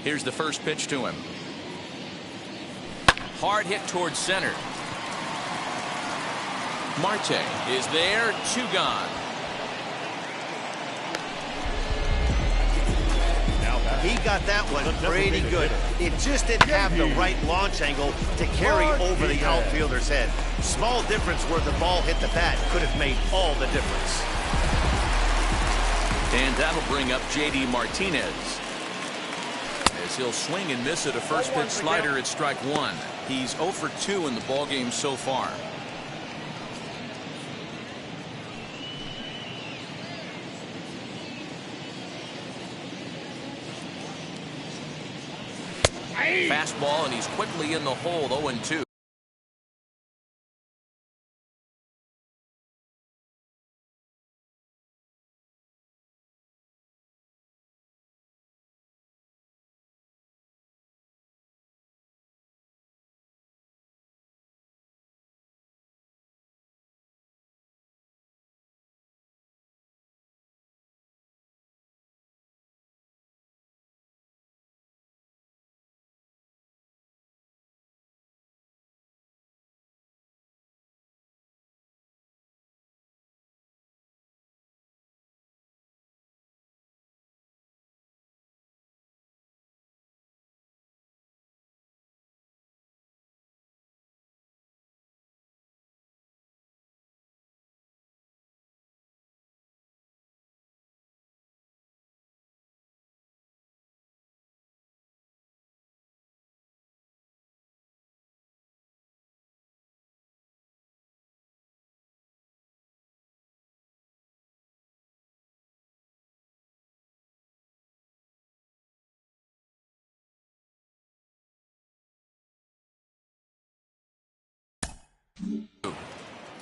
Here's the first pitch to him. Hard hit towards center. Marte is there, 2 gone. He got that one pretty good. It just didn't have the right launch angle to carry over the outfielder's head. Small difference where the ball hit the bat could have made all the difference. And that'll bring up J.D. Martinez, as he'll swing and miss at a first pitch slider at strike 1. He's 0 for 2 in the ballgame so far. Fastball, and he's quickly in the hole, 0-2.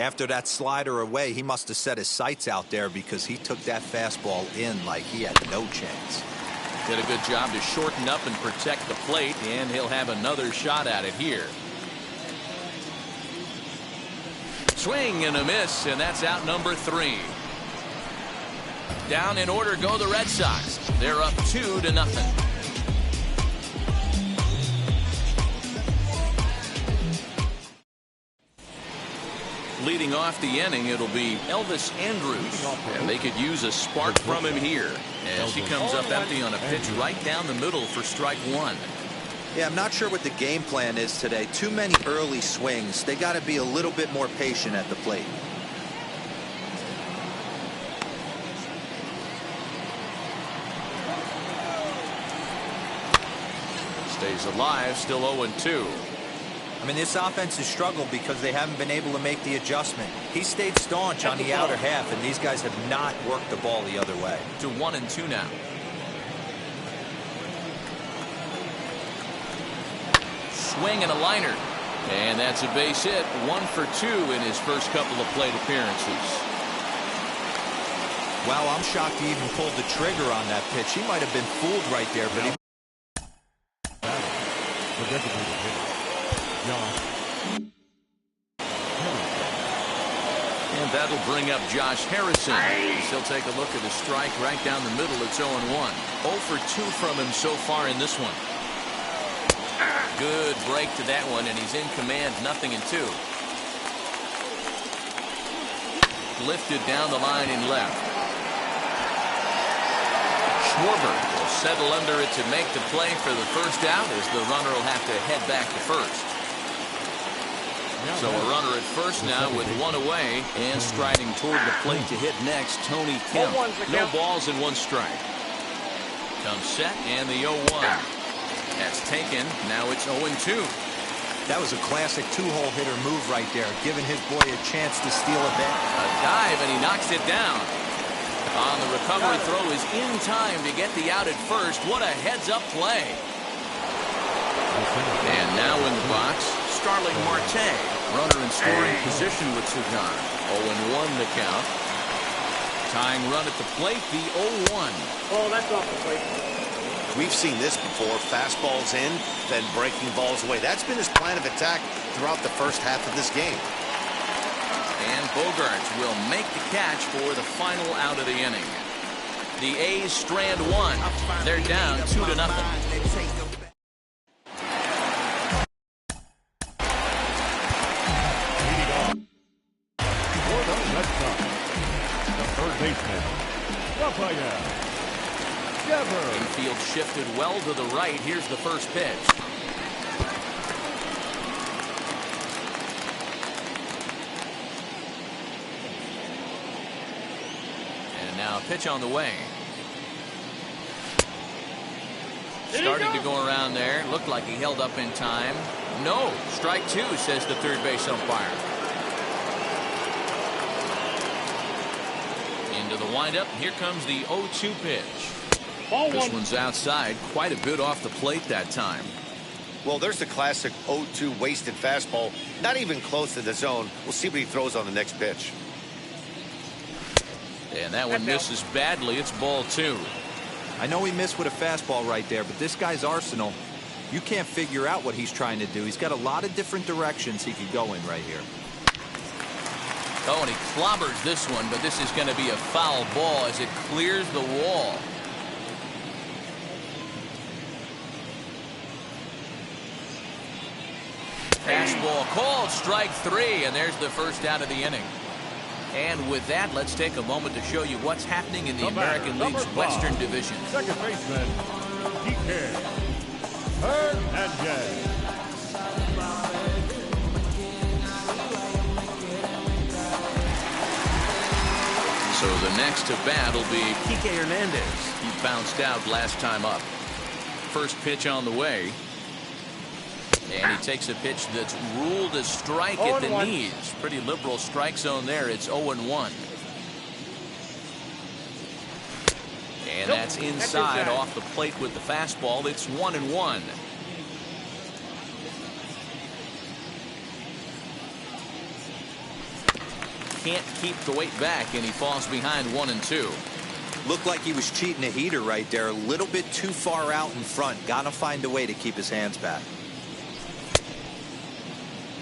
After that slider away, he must have set his sights out there, because he took that fastball in like he had no chance. Did a good job to shorten up and protect the plate, and he'll have another shot at it here. Swing and a miss, and that's out number 3. Down in order go the Red Sox. They're up 2-0. Leading off the inning, it'll be Elvis Andrus, and they could use a spark from him here as he comes up empty on a pitch right down the middle for strike 1. Yeah, I'm not sure what the game plan is today. Too many early swings. They got to be a little bit more patient at the plate. Stays alive, still 0-2. I mean, this offense has struggled because they haven't been able to make the adjustment. He stayed staunch on the outer half, and these guys have not worked the ball the other way. To 1-2 now. Swing and a liner, and that's a base hit. 1 for 2 in his first couple of plate appearances. Wow, I'm shocked he even pulled the trigger on that pitch. He might have been fooled right there, but he... And that'll bring up Josh Harrison. He'll take a look at the strike right down the middle. It's 0-1. 0 for 2 from him so far in this one. Good break to that one, and he's in command, 0-2. Lifted down the line in left. Schwarber will settle under it to make the play for the first out, as the runner will have to head back to first. So a runner at first now with 1 away, and striding toward the plate to hit next, Tony Kemp. No balls and 1 strike. Comes set, and the 0-1. That's taken. Now it's 0-2. That was a classic 2-hole hitter move right there, giving his boy a chance to steal a bat. A dive, and he knocks it down. On the recovery throw is in time to get the out at first. What a heads-up play. And now in the box, Starling Marte. Runner in scoring position with 2 gone. 0-1 the count. Tying run at the plate, the 0-1. Oh, that's off the plate. We've seen this before. Fastballs in, then breaking balls away. That's been his plan of attack throughout the first half of this game. And Bogaerts will make the catch for the final out of the inning. The A's strand 1. They're down 2-0. Infield shifted well to the right. Here's the first pitch. And now a pitch on the way. Starting to go around there. Looked like he held up in time. No. Strike two, says the third base umpire. Into the windup. Here comes the 0-2 pitch. This one's outside. Quite a bit off the plate that time. Well, there's the classic 0-2 wasted fastball. Not even close to the zone. We'll see what he throws on the next pitch. And that one misses badly. It's ball two. I know he missed with a fastball right there, but this guy's arsenal, you can't figure out what he's trying to do. He's got a lot of different directions he could go in right here. Oh, and he clobbers this one, but this is going to be a foul ball as it clears the wall. Fastball called, strike three, and there's the first out of the inning. And with that, let's take a moment to show you what's happening in the American League's Western Division. Second baseman, DK Hernandez. So the next to bat will be Kike Hernandez. He bounced out last time up. First pitch on the way. And he takes a pitch that's ruled a strike at the knees. Pretty liberal strike zone there. It's 0-1. And that's inside off the plate with the fastball. It's 1-1. Can't keep the weight back, and he falls behind 1-2. Looked like he was cheating a heater right there. A little bit too far out in front. Got to find a way to keep his hands back.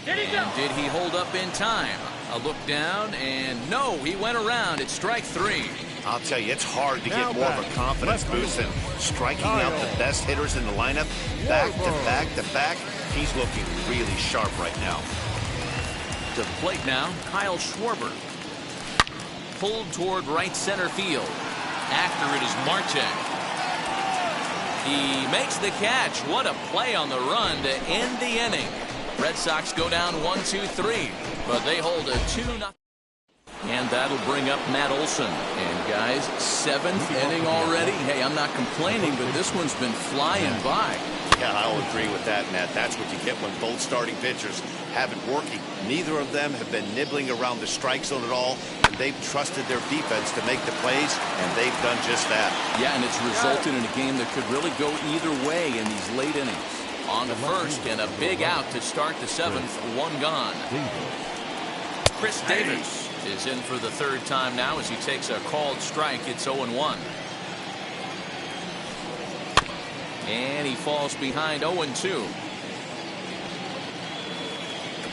And did he hold up in time? A look down, and no, he went around. It's strike three. I'll tell you, it's hard to get more of a confidence boost than striking out the best hitters in the lineup. Back to back to back. He's looking really sharp right now. To the plate now, Kyle Schwarber. Pulled toward right center field. After it is Marte. He makes the catch. What a play on the run to end the inning. Red Sox go down 1-2-3, but they hold a 2-0. And that'll bring up Matt Olson. And guys, seventh inning already. Hey, I'm not complaining, but this one's been flying by. Yeah, I'll agree with that, Matt. That's what you get when both starting pitchers have it working. Neither of them have been nibbling around the strike zone at all, and they've trusted their defense to make the plays, and they've done just that. Yeah, and it's resulted in a game that could really go either way in these late innings. On the first, and a big out to start the seventh. One gone. Chris Davis is in for the third time now as he takes a called strike. It's 0-1. And he falls behind 0-2.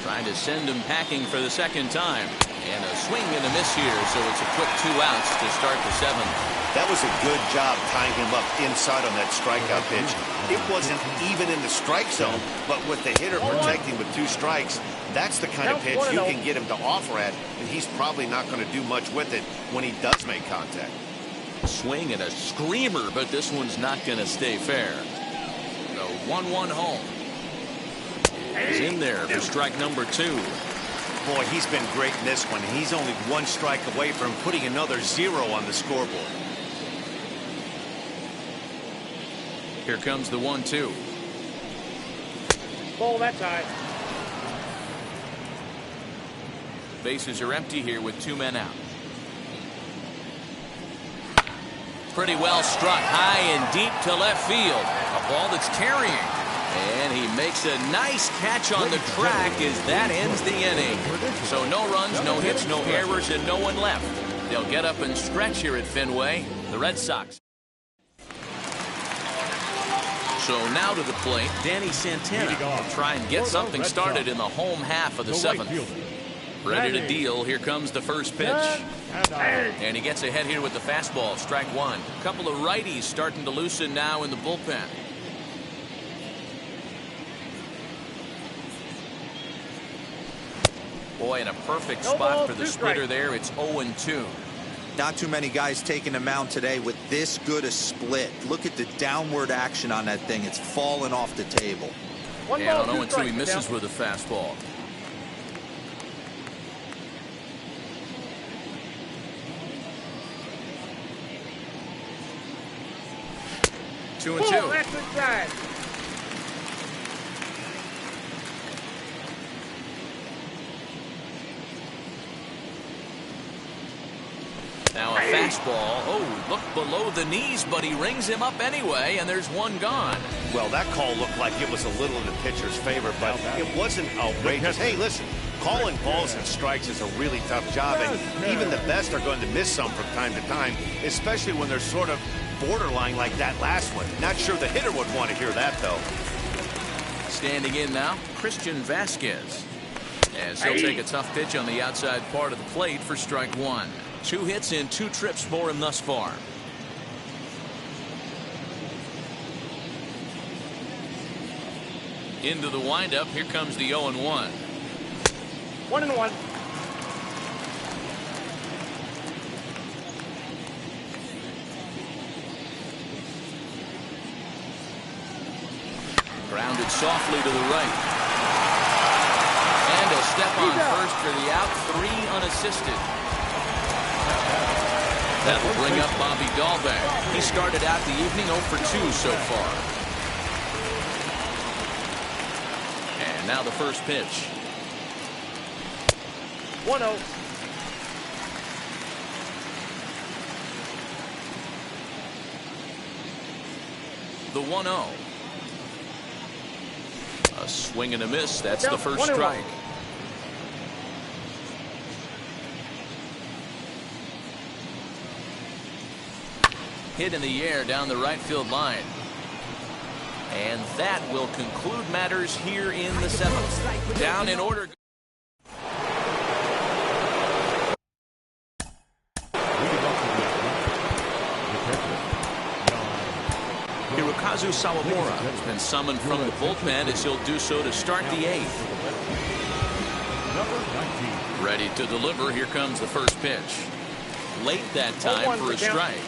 Trying to send him packing for the second time. And a swing and a miss here, so it's a quick 2 outs to start the seventh. That was a good job tying him up inside on that strikeout pitch. It wasn't even in the strike zone, but with the hitter protecting with 2 strikes, that's the kind of pitch you can get him to offer at, and he's probably not going to do much with it when he does make contact. Swing and a screamer, but this one's not going to stay fair. The 1-1 home. He's in there for strike number 2. Boy, he's been great in this one. He's only 1 strike away from putting another 0 on the scoreboard. Here comes the 1-2. Ball that time. Bases are empty here with 2 men out. Pretty well struck high and deep to left field. A ball that's carrying. And he makes a nice catch on the track as that ends the inning. So no runs, no hits, no errors, and no one left. They'll get up and stretch here at Fenway. The Red Sox. So now to the plate, Danny Santana will try and get something started in the home half of the seventh. Ready to deal. Here comes the first pitch. And he gets ahead here with the fastball. Strike 1. A couple of righties starting to loosen now in the bullpen. Boy, in a perfect spot for the splitter there. It's 0-2. Not too many guys taking the mound today with this good a split. Look at the downward action on that thing. It's falling off the table. And on 0-2, he misses with a fastball. Two and two. That's inside. Now a fastball. Oh, look below the knees, but he rings him up anyway, and there's one gone. Well, that call looked like it was a little in the pitcher's favor, but it wasn't outrageous. Hey, listen, calling balls and strikes is a really tough job, and even the best are going to miss some from time to time, especially when they're sort of borderline like that last one. Not sure the hitter would want to hear that, though. Standing in now, Christian Vasquez. As he'll take a tough pitch on the outside part of the plate for strike one. 2 hits in 2 trips for him thus far. Into the windup. Here comes the 0-1. 1-1. Grounded softly to the right. And a step on first for the out. 3 unassisted. That will bring up Bobby Dahlbeck. He started out the evening 0 for 2 so far. And now the first pitch. 1-0. The 1-0. A swing and a miss. That's the first 1-1. strike. Hit in the air down the right field line. And that will conclude matters here in the 7th. Down in order. Hirokazu Sawamura has been summoned from the bullpen as he'll do so to start the 8th. Ready to deliver. Here comes the first pitch. Late that time for a strike.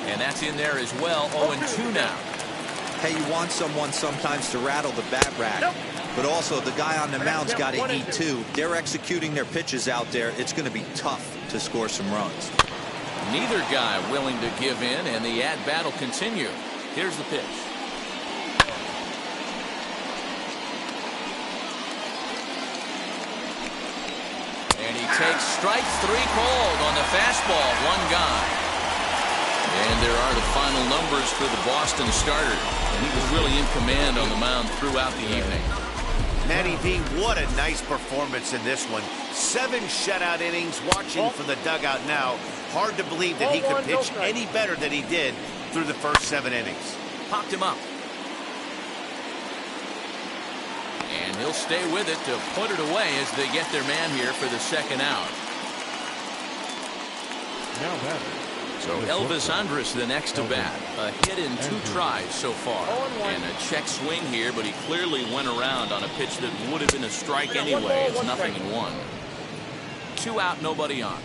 And that's in there as well. 0-2 now. Hey, you want someone sometimes to rattle the bat rack, but also the guy on the mound's got to eat too. They're executing their pitches out there. It's going to be tough to score some runs. Neither guy willing to give in, and the at-bat will continue. Here's the pitch. And he takes strike 3 called on the fastball. 1 gone. And there are the final numbers for the Boston starter. And he was really in command on the mound throughout the evening. Matty V, what a nice performance in this one. 7 shutout innings. Watching from the dugout now. Hard to believe that he could pitch any better than he did through the first 7 innings. Popped him up. And he'll stay with it to put it away as they get their man here for the 2nd out. Now batter. So Elvis Andrus the next to bat. A hit in 2 tries so far. And a check swing here, but he clearly went around on a pitch that would have been a strike anyway. It's 0-1. 2 out, nobody on.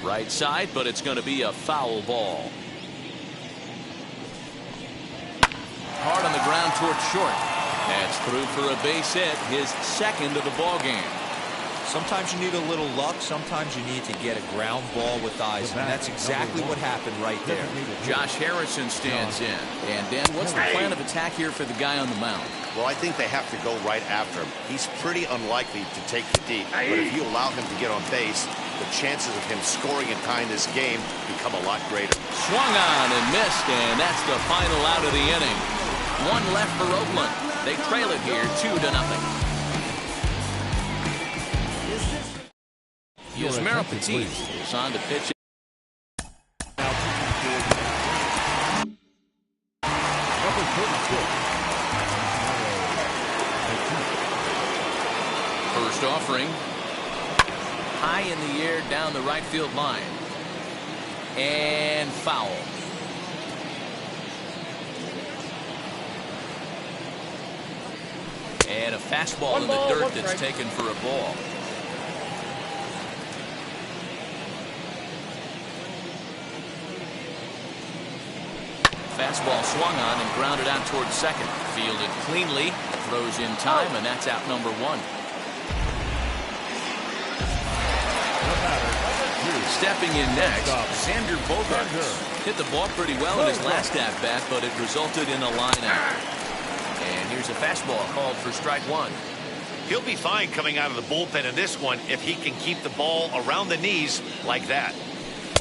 Right side, but it's going to be a foul ball. Hard on the ground towards short. That's through for a base hit, his 2nd of the ball game. Sometimes you need a little luck. Sometimes you need to get a ground ball with eyes. And that's exactly what happened right there. Josh Harrison stands in. And Dan, what's the plan of attack here for the guy on the mound? Well, I think they have to go right after him. He's pretty unlikely to take the deep. But if you allow him to get on base, the chances of him scoring and tying this game become a lot greater. Swung on and missed, and that's the final out of the inning. 1 left for Oakland. They trail it here 2-0. Yusmeiro Petit is on to pitch. First offering. High in the air down the right field line. And foul. And a fastball in the dirt that's taken for a ball. Fastball swung on and grounded out towards second. Fielded cleanly, throws in time, and that's out number 1. Stepping in next, Xander Bogaerts. Hit the ball pretty well in his last at-bat, but it resulted in a line out. And here's a fastball called for strike 1. He'll be fine coming out of the bullpen in this one if he can keep the ball around the knees like that.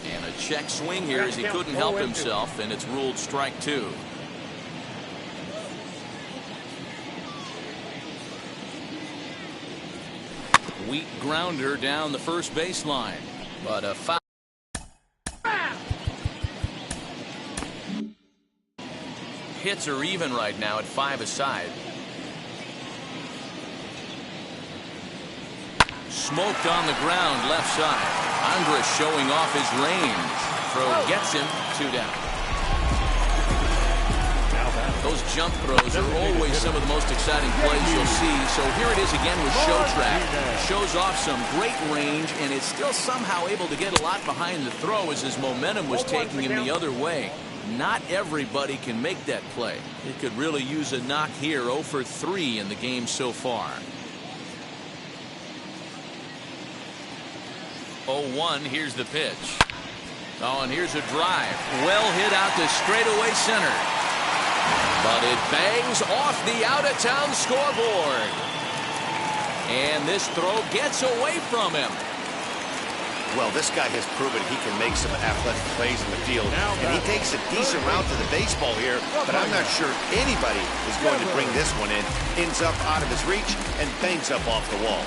And a check swing here as he couldn't help himself, and it's ruled strike 2. Weak grounder down the first baseline, but a foul. Hits are even right now at 5 aside. Smoked on the ground left side. Andrus showing off his range. Throw gets him, 2 down. Those jump throws are always some of the most exciting plays you'll see. So here it is again with Shotrack. Shows off some great range and is still somehow able to get a lot behind the throw as his momentum was taking him the other way. Not everybody can make that play. He could really use a knock here. 0 for 3 in the game so far. 0-1, here's the pitch. Oh, and here's a drive. Well hit out to straightaway center. But it bangs off the out-of-town scoreboard. And this throw gets away from him. Well, this guy has proven he can make some athletic plays in the field. And he takes a decent route to the baseball here, but I'm not sure anybody is going to bring this one in. Ends up out of his reach and bangs up off the wall.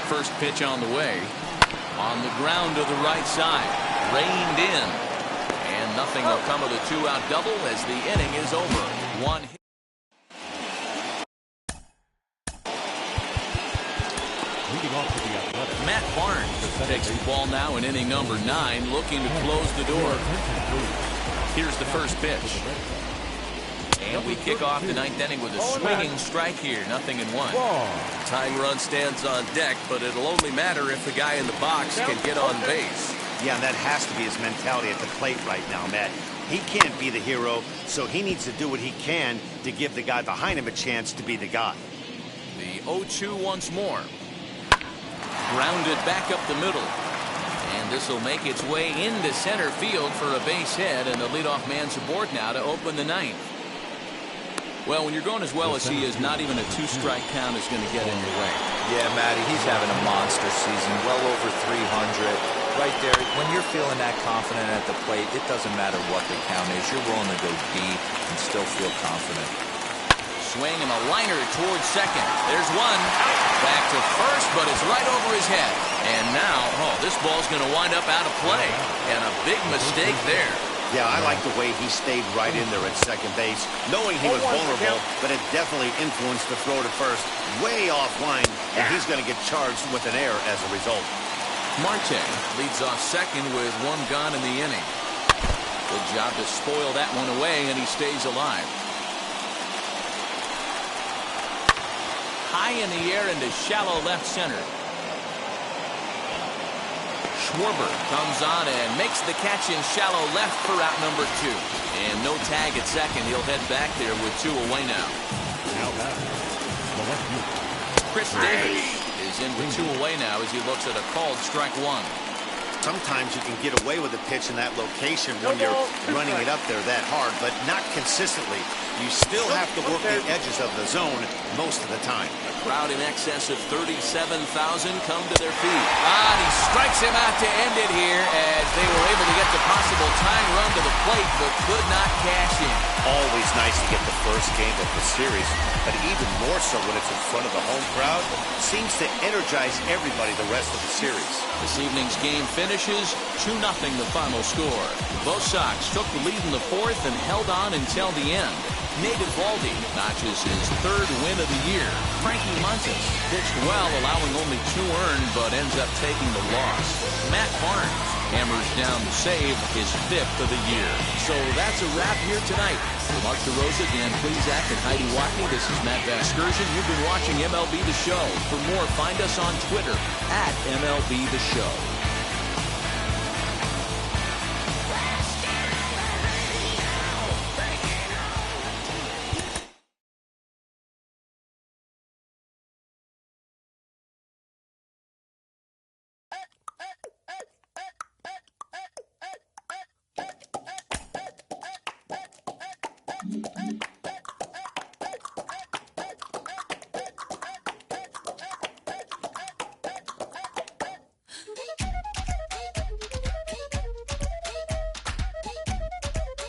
First pitch on the way. On the ground to the right side. Reined in. And nothing will come of the 2-out double as the inning is over. 1 hit. Matt Barnes takes the ball now in inning number 9, looking to close the door. Here's the first pitch. And we kick off the 9th inning with a swinging strike here. 0-1. Tying run stands on deck, but it'll only matter if the guy in the box can get on base. Yeah, and that has to be his mentality at the plate right now, Matt. He can't be the hero, so he needs to do what he can to give the guy behind him a chance to be the guy. The 0-2 once more. Grounded back up the middle. And this will make its way into center field for a base hit, and the leadoff man's aboard now to open the 9th. Well, when you're going as well as he is, not even a 2-strike count is going to get in your way. Yeah, Matty, he's having a monster season, well over 300. Right there, when you're feeling that confident at the plate, it doesn't matter what the count is. You're willing to go deep and still feel confident. Swing and a liner towards second. There's one. Back to first, but it's right over his head. And now, this ball's going to wind up out of play. And a big mistake there. Yeah, I like the way he stayed right in there at second base, knowing he was vulnerable, but it definitely influenced the throw to first, way offline, and he's going to get charged with an error as a result. Marte leads off second with 1 gone in the inning. Good job to spoil that one away, and he stays alive. High in the air into shallow left center. Schwarber comes on and makes the catch in shallow left for out number 2. And no tag at second. He'll head back there with 2 away now. Chris Davis is in with 2 away now as he looks at a called strike 1. Sometimes you can get away with a pitch in that location when you're running it up there that hard, but not consistently. You still have to work the edges of the zone most of the time. A crowd in excess of 37,000 come to their feet. And he strikes him out to end it here as they were able to get the possible tying run to the plate, but could not cash in. Always nice to get the first game of the series, but even more so when it's in front of the home crowd. Seems to energize everybody the rest of the series. This evening's game finishes 2-0 the final score. Both Sox took the lead in the 4th and held on until the end. Nate Eovaldi notches his 3rd win of the year. Frankie Montas pitched well, allowing only 2 earned, but ends up taking the loss. Matt Barnes hammers down the save, his 5th of the year. So that's a wrap here tonight. For Mark DeRosa, Dan Plesac, and Heidi Watney, this is Matt Vasgersian. You've been watching MLB The Show. For more, find us on Twitter @MLB The Show.